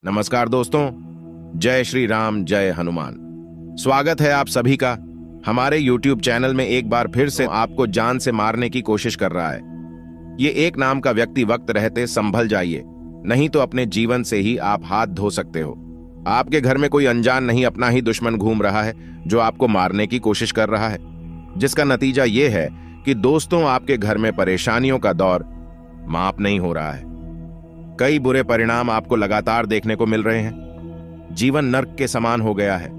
नमस्कार दोस्तों, जय श्री राम, जय हनुमान। स्वागत है आप सभी का हमारे YouTube चैनल में। एक बार फिर से आपको जान से मारने की कोशिश कर रहा है ये एक नाम का व्यक्ति। वक्त रहते संभल जाइए, नहीं तो अपने जीवन से ही आप हाथ धो सकते हो। आपके घर में कोई अनजान नहीं, अपना ही दुश्मन घूम रहा है जो आपको मारने की कोशिश कर रहा है, जिसका नतीजा ये है कि दोस्तों आपके घर में परेशानियों का दौर माफ नहीं हो रहा है। कई बुरे परिणाम आपको लगातार देखने को मिल रहे हैं। जीवन नर्क के समान हो गया है।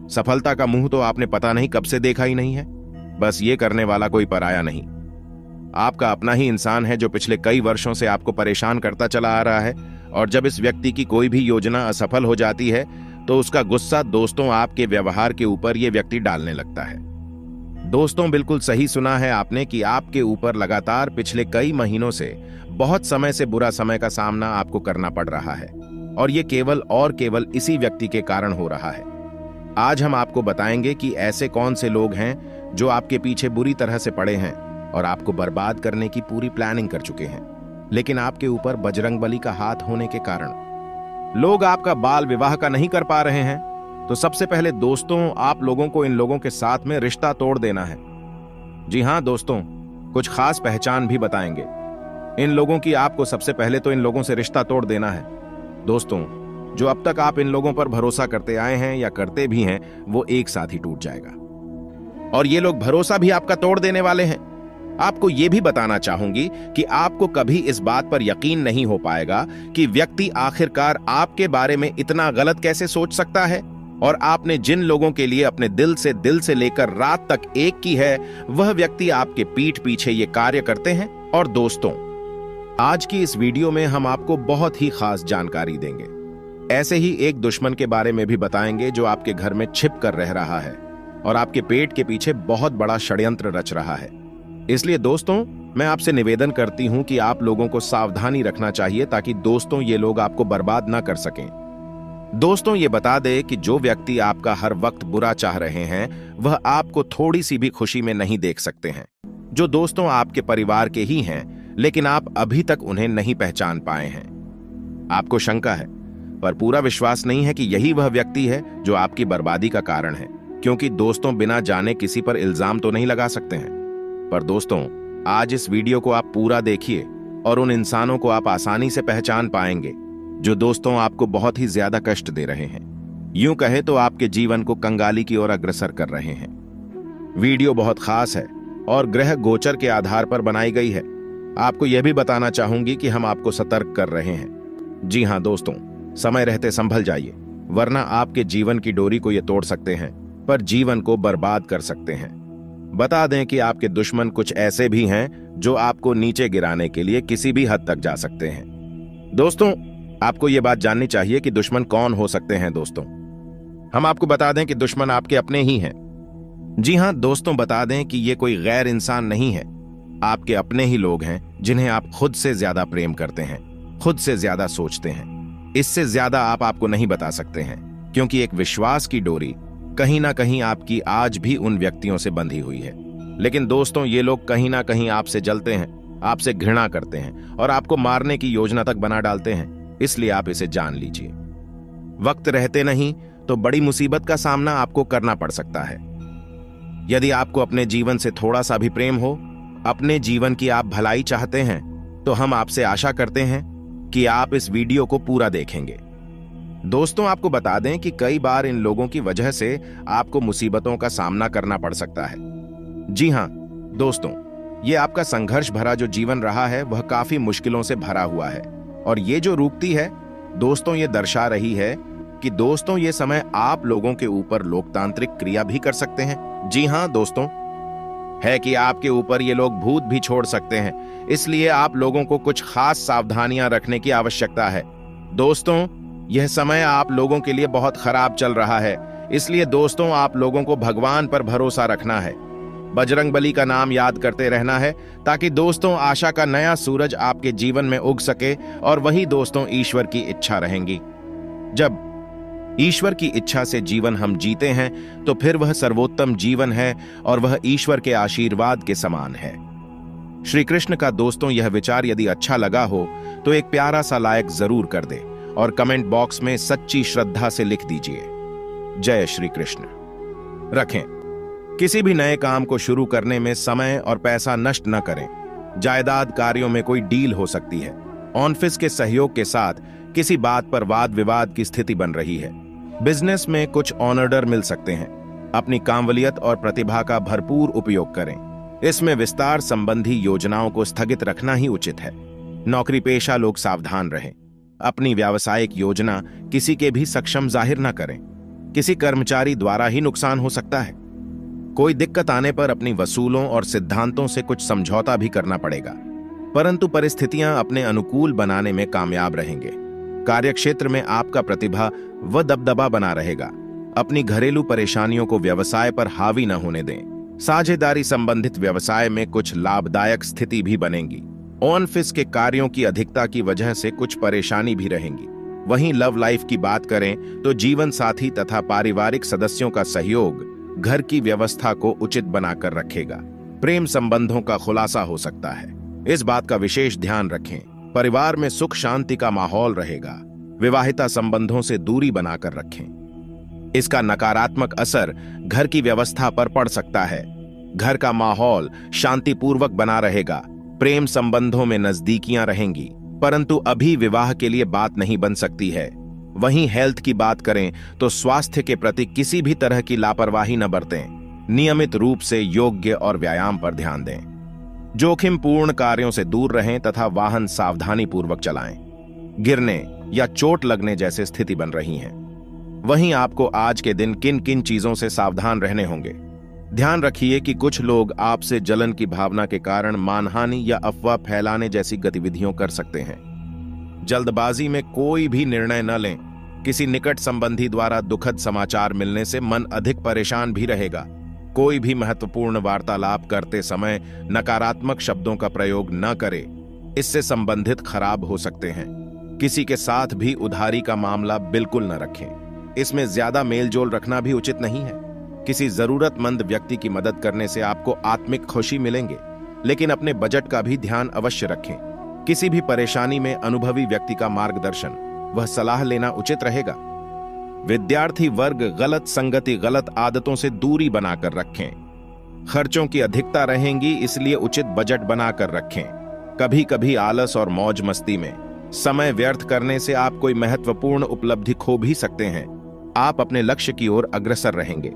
सफलता का मुंह तो आपने पता नहीं कब से देखा ही नहीं है। बस ये करने वाला कोई पराया नहीं, आपका अपना ही इंसान है जो पिछले कई वर्षों से आपको परेशान करता चला आ रहा है। और जब इस व्यक्ति की कोई भी योजना असफल हो जाती है तो उसका गुस्सा दोस्तों आपके व्यवहार के ऊपर ये व्यक्ति डालने लगता है। दोस्तों, बिल्कुल सही सुना है आपने कि आपके ऊपर लगातार पिछले कई महीनों से बहुत समय से बुरा समय का सामना आपको करना पड़ रहा है, और ये केवल इसी व्यक्ति के कारण हो रहा है। आज हम आपको बताएंगे कि ऐसे कौन से लोग हैं जो आपके पीछे बुरी तरह से पड़े हैं और आपको बर्बाद करने की पूरी प्लानिंग कर चुके हैं, लेकिन आपके ऊपर बजरंगबली का हाथ होने के कारण लोग आपका बाल विवाह का नहीं कर पा रहे हैं। तो सबसे पहले दोस्तों, आप लोगों को इन लोगों के साथ में रिश्ता तोड़ देना है। जी हां दोस्तों, कुछ खास पहचान भी बताएंगे इन लोगों की। आपको सबसे पहले तो इन लोगों से रिश्ता तोड़ देना है। दोस्तों, जो अब तक आप इन लोगों पर भरोसा करते आए हैं या करते भी हैं, वो एक साथ ही टूट जाएगा, और ये लोग भरोसा भी आपका तोड़ देने वाले हैं। आपको यह भी बताना चाहूंगी कि आपको कभी इस बात पर यकीन नहीं हो पाएगा कि व्यक्ति आखिरकार आपके बारे में इतना गलत कैसे सोच सकता है, और आपने जिन लोगों के लिए अपने दिल से लेकर रात तक एक की है, वह व्यक्ति आपके पीठ पीछे ये कार्य करते हैं। और दोस्तों, आज की इस वीडियो में हम आपको बहुत ही खास जानकारी देंगे। ऐसे ही एक दुश्मन के बारे में भी बताएंगे जो आपके घर में छिप कर रह रहा है और आपके पेट के पीछे बहुत बड़ा षड्यंत्र रच रहा है। इसलिए दोस्तों, मैं आपसे निवेदन करती हूं कि आप लोगों को सावधानी रखना चाहिए, ताकि दोस्तों ये लोग आपको बर्बाद ना कर सकें। दोस्तों, ये बता दे कि जो व्यक्ति आपका हर वक्त बुरा चाह रहे हैं, वह आपको थोड़ी सी भी खुशी में नहीं देख सकते हैं। जो दोस्तों आपके परिवार के ही हैं, लेकिन आप अभी तक उन्हें नहीं पहचान पाए हैं। आपको शंका है, पर पूरा विश्वास नहीं है कि यही वह व्यक्ति है जो आपकी बर्बादी का कारण है, क्योंकि दोस्तों बिना जाने किसी पर इल्जाम तो नहीं लगा सकते हैं। पर दोस्तों, आज इस वीडियो को आप पूरा देखिए और उन इंसानों को आप आसानी से पहचान पाएंगे जो दोस्तों आपको बहुत ही ज्यादा कष्ट दे रहे हैं। यूं कहे तो आपके जीवन को कंगाली की ओर अग्रसर कर रहे हैं। वीडियो बहुत खास है और ग्रह गोचर के आधार पर बनाई गई है। आपको यह भी बताना चाहूंगी कि हम आपको सतर्क कर रहे हैं। जी हां दोस्तों, समय रहते संभल जाइए, वरना आपके जीवन की डोरी को ये तोड़ सकते हैं, पर जीवन को बर्बाद कर सकते हैं। बता दें कि आपके दुश्मन कुछ ऐसे भी हैं जो आपको नीचे गिराने के लिए किसी भी हद तक जा सकते हैं। दोस्तों, आपको यह बात जाननी चाहिए कि दुश्मन कौन हो सकते हैं। दोस्तों, हम आपको बता दें कि दुश्मन आपके अपने ही हैं। जी हां दोस्तों, बता दें कि ये कोई गैर इंसान नहीं है, आपके अपने ही लोग हैं जिन्हें आप खुद से ज्यादा प्रेम करते हैं, खुद से ज्यादा सोचते हैं। इससे ज्यादा आपको नहीं बता सकते हैं, क्योंकि एक विश्वास की डोरी कहीं ना कहीं आपकी आज भी उन व्यक्तियों से बंधी हुई है। लेकिन दोस्तों, ये लोग कहीं ना कहीं आपसे जलते हैं, आपसे घृणा करते हैं और आपको मारने की योजना तक बना डालते हैं। इसलिए आप इसे जान लीजिए। वक्त रहते नहीं तो बड़ी मुसीबत का सामना आपको करना पड़ सकता है। यदि आपको अपने जीवन से थोड़ा सा भी प्रेम हो, अपने जीवन की आप भलाई चाहते हैं, तो हम आपसे आशा करते हैं कि आप इस वीडियो को पूरा देखेंगे। दोस्तों, आपको बता दें कि कई बार इन लोगों की वजह से आपको मुसीबतों का सामना करना पड़ सकता है। जी हां दोस्तों, ये आपका संघर्ष भरा जो जीवन रहा है, वह काफी मुश्किलों से भरा हुआ है। और ये जो रूकती है दोस्तों, ये दर्शा रही है कि दोस्तों ये समय आप लोगों के ऊपर लोकतांत्रिक क्रिया भी कर सकते हैं। जी हां दोस्तों, है कि आपके ऊपर ये लोग भूत भी छोड़ सकते हैं। इसलिए आप लोगों को कुछ खास सावधानियां रखने की आवश्यकता है। दोस्तों, यह समय आप लोगों के लिए बहुत खराब चल रहा है, इसलिए दोस्तों आप लोगों को भगवान पर भरोसा रखना है, बजरंगबली का नाम याद करते रहना है, ताकि दोस्तों आशा का नया सूरज आपके जीवन में उग सके। और वही दोस्तों ईश्वर की इच्छा रहेंगी। जब ईश्वर की इच्छा से जीवन हम जीते हैं तो फिर वह सर्वोत्तम जीवन है और वह ईश्वर के आशीर्वाद के समान है। श्री कृष्ण का दोस्तों यह विचार यदि अच्छा लगा हो तो एक प्यारा सा लाइक जरूर कर दे और कमेंट बॉक्स में सच्ची श्रद्धा से लिख दीजिए, जय श्री कृष्ण। रखें, किसी भी नए काम को शुरू करने में समय और पैसा नष्ट न करें। जायदाद कार्यों में कोई डील हो सकती है। ऑफिस के सहयोग के साथ किसी बात पर वाद विवाद की स्थिति बन रही है। बिजनेस में कुछ ऑर्डर मिल सकते हैं। अपनी कामवलियत और प्रतिभा का भरपूर उपयोग करें। इसमें विस्तार संबंधी योजनाओं को स्थगित रखना ही उचित है। नौकरी पेशा लोग सावधान रहें। अपनी व्यावसायिक योजना किसी के भी सक्षम जाहिर न करें। किसी कर्मचारी द्वारा ही नुकसान हो सकता है। कोई दिक्कत आने पर अपनी वसूलों और सिद्धांतों से कुछ समझौता भी करना पड़ेगा, परंतु परिस्थितियां अपने अनुकूल बनाने में कामयाब रहेंगे। कार्यक्षेत्र में आपका प्रतिभा व दबदबा बना रहेगा। अपनी घरेलू परेशानियों को व्यवसाय पर हावी न होने दें। साझेदारी संबंधित व्यवसाय में कुछ लाभदायक स्थिति भी बनेगी। ऑफिस के कार्यों की अधिकता की वजह से कुछ परेशानी भी रहेंगी। वहीं लव लाइफ की बात करें तो जीवन साथी तथा पारिवारिक सदस्यों का सहयोग घर की व्यवस्था को उचित बनाकर रखेगा। प्रेम संबंधों का खुलासा हो सकता है, इस बात का विशेष ध्यान रखें। परिवार में सुख शांति का माहौल रहेगा। विवाहिता संबंधों से दूरी बनाकर रखें। इसका नकारात्मक असर घर की व्यवस्था पर पड़ सकता है। घर का माहौल शांतिपूर्वक बना रहेगा। प्रेम संबंधों में नजदीकियां रहेंगी, परंतु अभी विवाह के लिए बात नहीं बन सकती है। वहीं हेल्थ की बात करें तो स्वास्थ्य के प्रति किसी भी तरह की लापरवाही न बरतें। नियमित रूप से योग्य और व्यायाम पर ध्यान दें। जोखिम पूर्ण कार्यों से दूर रहें तथा वाहन सावधानी पूर्वक चलाएं। गिरने या चोट लगने जैसे स्थिति बन रही हैं। वहीं आपको आज के दिन किन किन चीजों से सावधान रहने होंगे। ध्यान रखिए कि कुछ लोग आपसे जलन की भावना के कारण मानहानि या अफवाह फैलाने जैसी गतिविधियों कर सकते हैं। जल्दबाजी में कोई भी निर्णय न लें। किसी निकट संबंधी द्वारा दुखद समाचार मिलने से मन अधिक परेशान भी रहेगा। कोई भी महत्वपूर्ण वार्तालाप करते समय नकारात्मक शब्दों का प्रयोग न करें, इससे संबंधित खराब हो सकते हैं। किसी के साथ भी उधारी का मामला बिल्कुल न रखें। इसमें ज्यादा मेलजोल रखना भी उचित नहीं है। किसी जरूरतमंद व्यक्ति की मदद करने से आपको आत्मिक खुशी मिलेंगे, लेकिन अपने बजट का भी ध्यान अवश्य रखें। किसी भी परेशानी में अनुभवी व्यक्ति का मार्गदर्शन वह सलाह लेना उचित रहेगा। विद्यार्थी वर्ग गलत संगति गलत आदतों से दूरी बनाकर रखें। खर्चों की अधिकता रहेंगी, इसलिए उचित बजट बनाकर रखें। कभी कभी आलस और मौज मस्ती में समय व्यर्थ करने से आप कोई महत्वपूर्ण उपलब्धि खो भी सकते हैं। आप अपने लक्ष्य की ओर अग्रसर रहेंगे,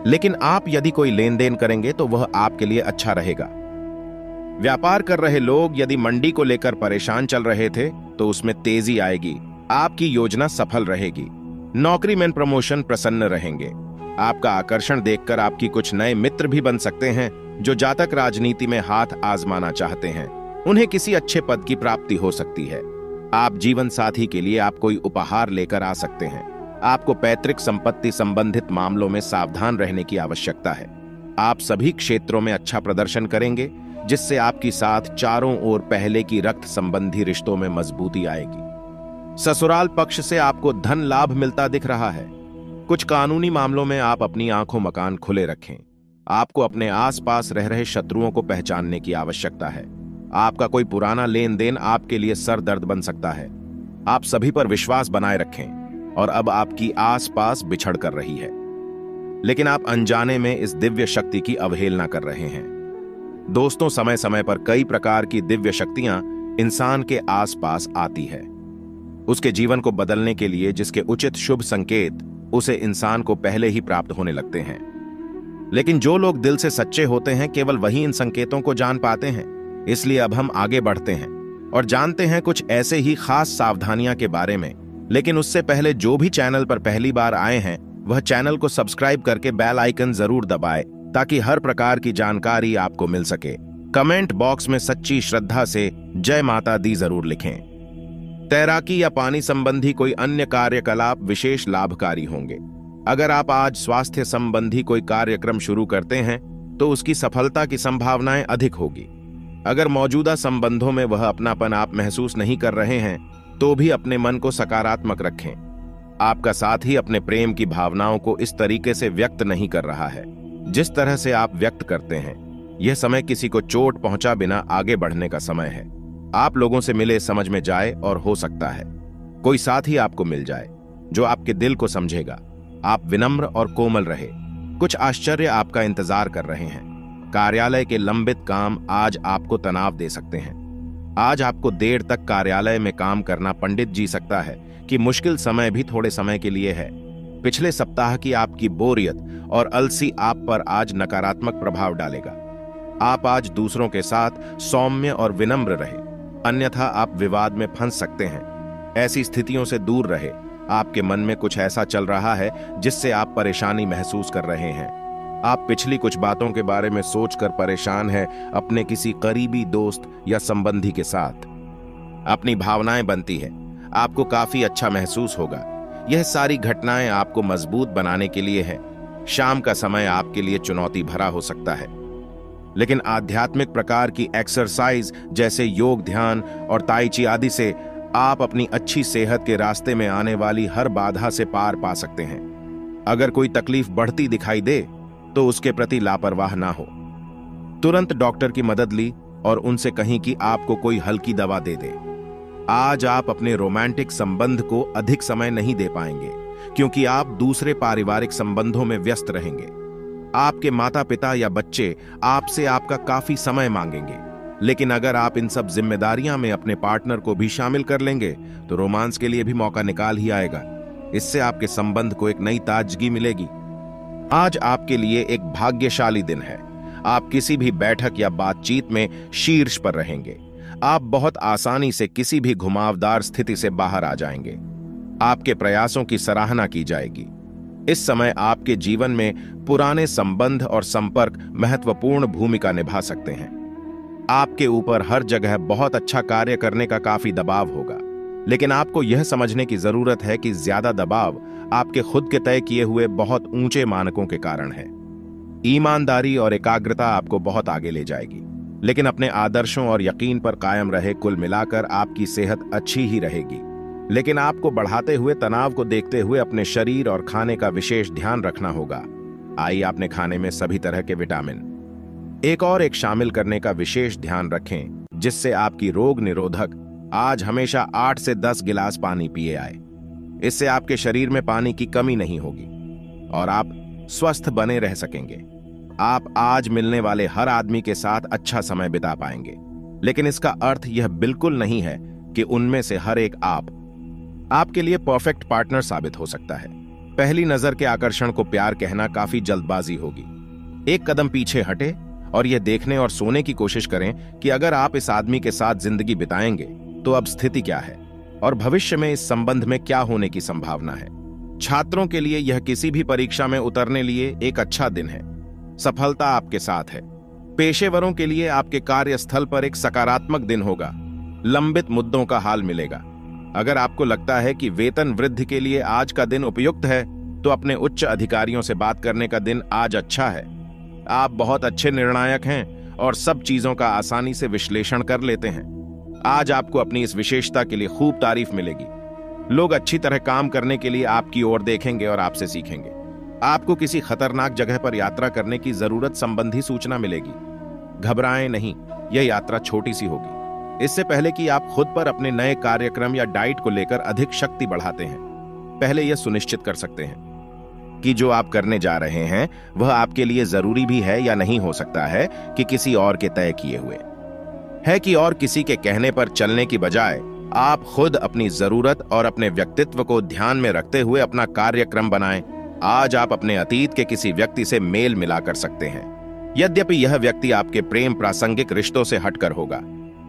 लेकिन आप यदि कोई लेन देन करेंगे तो वह आपके लिए अच्छा रहेगा। व्यापार कर रहे लोग यदि मंडी को लेकर परेशान चल रहे थे तो उसमें तेजी आएगी। आपकी योजना सफल रहेगी। नौकरी में प्रमोशन प्रसन्न रहेंगे। आपका आकर्षण देखकर आपकी कुछ नए मित्र भी बन सकते हैं। जो जातक राजनीति में हाथ आजमाना चाहते हैं, उन्हें किसी अच्छे पद की प्राप्ति हो सकती है। आप जीवन साथी के लिए आप कोई उपहार लेकर आ सकते हैं। आपको पैतृक संपत्ति संबंधित मामलों में सावधान रहने की आवश्यकता है। आप सभी क्षेत्रों में अच्छा प्रदर्शन करेंगे, जिससे आपकी साथ चारों ओर पहले की रक्त संबंधी रिश्तों में मजबूती आएगी। ससुराल पक्ष से आपको धन लाभ मिलता दिख रहा है। कुछ कानूनी मामलों में आप अपनी आंखों मकान खुले रखें। आपको अपने आसपास रह रहे शत्रुओं को पहचानने की आवश्यकता है। आपका कोई पुराना लेन देन आपके लिए सर दर्द बन सकता है। आप सभी पर विश्वास बनाए रखें और अब आपकी आसपास बिछड़ कर रही है, लेकिन आप अनजाने में इस दिव्य शक्ति की अवहेलना कर रहे हैं। दोस्तों, समय समय पर कई प्रकार की दिव्य शक्तियां इंसान के आसपास आती है। उसके जीवन को बदलने के लिए जिसके उचित शुभ संकेत उसे इंसान को पहले ही प्राप्त होने लगते हैं। लेकिन जो लोग दिल से सच्चे होते हैं, केवल वही इन संकेतों को जान पाते हैं। इसलिए अब हम आगे बढ़ते हैं और जानते हैं कुछ ऐसे ही खास सावधानियां के बारे में। लेकिन उससे पहले जो भी चैनल पर पहली बार आए हैं, वह चैनल को सब्सक्राइब करके बेल आइकन जरूर दबाएं, ताकि हर प्रकार की जानकारी आपको मिल सके। कमेंट बॉक्स में सच्ची श्रद्धा से जय माता दी जरूर लिखें। तैराकी या पानी संबंधी कोई अन्य कार्यकलाप विशेष लाभकारी होंगे। अगर आप आज स्वास्थ्य संबंधी कोई कार्यक्रम शुरू करते हैं तो उसकी सफलता की संभावनाएं अधिक होगी। अगर मौजूदा संबंधों में वह अपनापन आप महसूस नहीं कर रहे हैं तो भी अपने मन को सकारात्मक रखें। आपका साथी अपने प्रेम की भावनाओं को इस तरीके से व्यक्त नहीं कर रहा है जिस तरह से आप व्यक्त करते हैं। यह समय किसी को चोट पहुंचा बिना आगे बढ़ने का समय है। आप लोगों से मिले समझ में जाए और हो सकता है कोई साथी आपको मिल जाए जो आपके दिल को समझेगा। आप विनम्र और कोमल रहे। कुछ आश्चर्य आपका इंतजार कर रहे हैं। कार्यालय के लंबित काम आज आपको तनाव दे सकते हैं। आज आपको देर तक कार्यालय में काम करना पंडित जी सकता है कि मुश्किल समय भी थोड़े समय के लिए है। पिछले सप्ताह की आपकी बोरियत और अलसी आप पर आज नकारात्मक प्रभाव डालेगा। आप आज दूसरों के साथ सौम्य और विनम्र रहे, अन्यथा आप विवाद में फंस सकते हैं। ऐसी स्थितियों से दूर रहे। आपके मन में कुछ ऐसा चल रहा है जिससे आप परेशानी महसूस कर रहे हैं। आप पिछली कुछ बातों के बारे में सोचकर परेशान हैं अपने किसी करीबी दोस्त या संबंधी के साथ। अपनी भावनाएं बनती है। आपको काफी अच्छा महसूस होगा। यह सारी घटनाएं आपको मजबूत बनाने के लिए है। शाम का समय आपके लिए चुनौती भरा हो सकता है, लेकिन आध्यात्मिक प्रकार की एक्सरसाइज जैसे योग, ध्यान और ताई ची आदि से आप अपनी अच्छी सेहत के रास्ते में आने वाली हर बाधा से पार पा सकते हैं। अगर कोई तकलीफ बढ़ती दिखाई दे तो उसके प्रति लापरवाह ना हो। तुरंत डॉक्टर की मदद ली और उनसे कहीं कि आपको कोई हल्की दवा दे दे। आज आप अपने रोमांटिक संबंध को अधिक समय नहीं दे पाएंगे क्योंकि आप दूसरे पारिवारिक संबंधों में व्यस्त रहेंगे। आपके माता पिता या बच्चे आपसे आपका काफी समय मांगेंगे, लेकिन अगर आप इन सब जिम्मेदारियां में अपने पार्टनर को भी शामिल कर लेंगे तो रोमांस के लिए भी मौका निकाल ही आएगा। इससे आपके संबंध को एक नई ताजगी मिलेगी। आज आपके लिए एक भाग्यशाली दिन है। आप किसी भी बैठक या बातचीत में शीर्ष पर रहेंगे। आप बहुत आसानी से किसी भी घुमावदार स्थिति से बाहर आ जाएंगे। आपके प्रयासों की सराहना की जाएगी। इस समय आपके जीवन में पुराने संबंध और संपर्क महत्वपूर्ण भूमिका निभा सकते हैं। आपके ऊपर हर जगह बहुत अच्छा कार्य करने का काफी दबाव होगा, लेकिन आपको यह समझने की जरूरत है कि ज्यादा दबाव आपके खुद के तय किए हुए बहुत ऊंचे मानकों के कारण है। ईमानदारी और एकाग्रता आपको बहुत आगे ले जाएगी, लेकिन अपने आदर्शों और यकीन पर कायम रहे। कुल मिलाकर आपकी सेहत अच्छी ही रहेगी, लेकिन आपको बढ़ाते हुए तनाव को देखते हुए अपने शरीर और खाने का विशेष ध्यान रखना होगा। आइए अपने खाने में सभी तरह के विटामिन एक शामिल करने का विशेष ध्यान रखें, जिससे आपकी रोग निरोधक आज हमेशा 8 से 10 गिलास पानी पिए आए। इससे आपके शरीर में पानी की कमी नहीं होगी और आप स्वस्थ बने रह सकेंगे। आप आज मिलने वाले हर आदमी के साथ अच्छा समय बिता पाएंगे, लेकिन इसका अर्थ यह बिल्कुल नहीं है कि उनमें से हर एक आपके लिए परफेक्ट पार्टनर साबित हो सकता है। पहली नजर के आकर्षण को प्यार कहना काफी जल्दबाजी होगी। एक कदम पीछे हटे और यह देखने और सोने की कोशिश करें कि अगर आप इस आदमी के साथ जिंदगी बिताएंगे तो अब स्थिति क्या है और भविष्य में इस संबंध में क्या होने की संभावना है। छात्रों के लिए यह किसी भी परीक्षा में उतरने लिए एक अच्छा दिन है। सफलता आपके साथ है। पेशेवरों के लिए आपके कार्यस्थल पर एक सकारात्मक दिन होगा। लंबित मुद्दों का हाल मिलेगा। अगर आपको लगता है कि वेतन वृद्धि के लिए आज का दिन उपयुक्त है तो अपने उच्च अधिकारियों से बात करने का दिन आज अच्छा है। आप बहुत अच्छे निर्णायक हैं और सब चीजों का आसानी से विश्लेषण कर लेते हैं। आज आपको अपनी इस विशेषता के लिए खूब तारीफ मिलेगी। लोग अच्छी तरह काम करने के लिए आपकी ओर देखेंगे और आपसे सीखेंगे। आपको किसी खतरनाक जगह पर यात्रा करने की जरूरत संबंधी सूचना मिलेगी। घबराएं नहीं, यह यात्रा छोटी सी होगी। इससे पहले कि आप खुद पर अपने नए कार्यक्रम या डाइट को लेकर अधिक शक्ति बढ़ाते हैं, पहले यह सुनिश्चित कर सकते हैं कि जो आप करने जा रहे हैं वह आपके लिए जरूरी भी है या नहीं। हो सकता है कि किसी और के तय किए हुए है कि और किसी के कहने पर चलने की बजाय आप खुद अपनी जरूरत और अपने व्यक्तित्व को ध्यान में रखते हुए अपना कार्यक्रम बनाएं। आज आप अपने अतीत के किसी व्यक्ति से मेल मिला कर सकते हैं। यद्यपि यह व्यक्ति आपके प्रेम प्रासंगिक रिश्तों से हटकर होगा,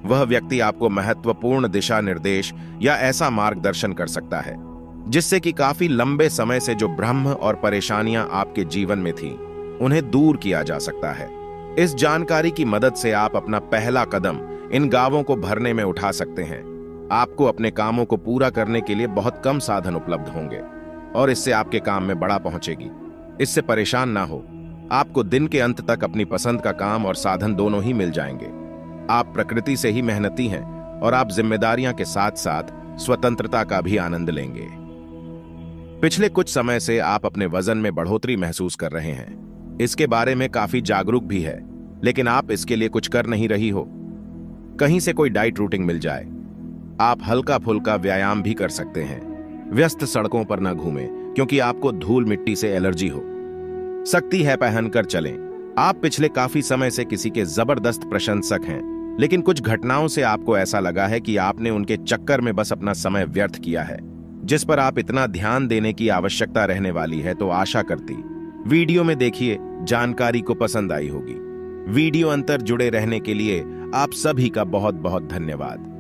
वह व्यक्ति आपको महत्वपूर्ण दिशा निर्देश या ऐसा मार्गदर्शन कर सकता है जिससे कि काफी लंबे समय से जो भ्रम और परेशानियां आपके जीवन में थीं, उन्हें दूर किया जा सकता है। इस जानकारी की मदद से आप अपना पहला कदम इन गांवों को भरने में उठा सकते हैं। आपको अपने कामों को पूरा करने के लिए बहुत कम साधन उपलब्ध होंगे और इससे आपके काम में बड़ा पहुंचेगी। इससे परेशान ना हो। आपको दिन के अंत तक अपनी पसंद का काम और साधन दोनों ही मिल जाएंगे। आप प्रकृति से ही मेहनती हैं और आप जिम्मेदारियां के साथ साथ स्वतंत्रता का भी आनंद लेंगे। पिछले कुछ समय से आप अपने वजन में बढ़ोतरी महसूस कर रहे हैं। इसके बारे में काफी जागरूक भी है, लेकिन आप इसके लिए कुछ कर नहीं रही हो। कहीं से कोई डाइट रूटीन मिल जाए आप हल्का फुल्का व्यायाम भी कर सकते हैं। व्यस्त सड़कों पर न घूमें क्योंकि आपको धूल मिट्टी से एलर्जी हो सकती है। पहनकर चलें। आप पिछले काफी समय से किसी के जबरदस्त प्रशंसक हैं, लेकिन कुछ घटनाओं से आपको ऐसा लगा है कि आपने उनके चक्कर में बस अपना समय व्यर्थ किया है, जिस पर आप इतना ध्यान देने की आवश्यकता रहने वाली है। तो आशा करती वीडियो में देखिए, जानकारी को पसंद आई होगी। वीडियो अंतर जुड़े रहने के लिए आप सभी का बहुत बहुत धन्यवाद।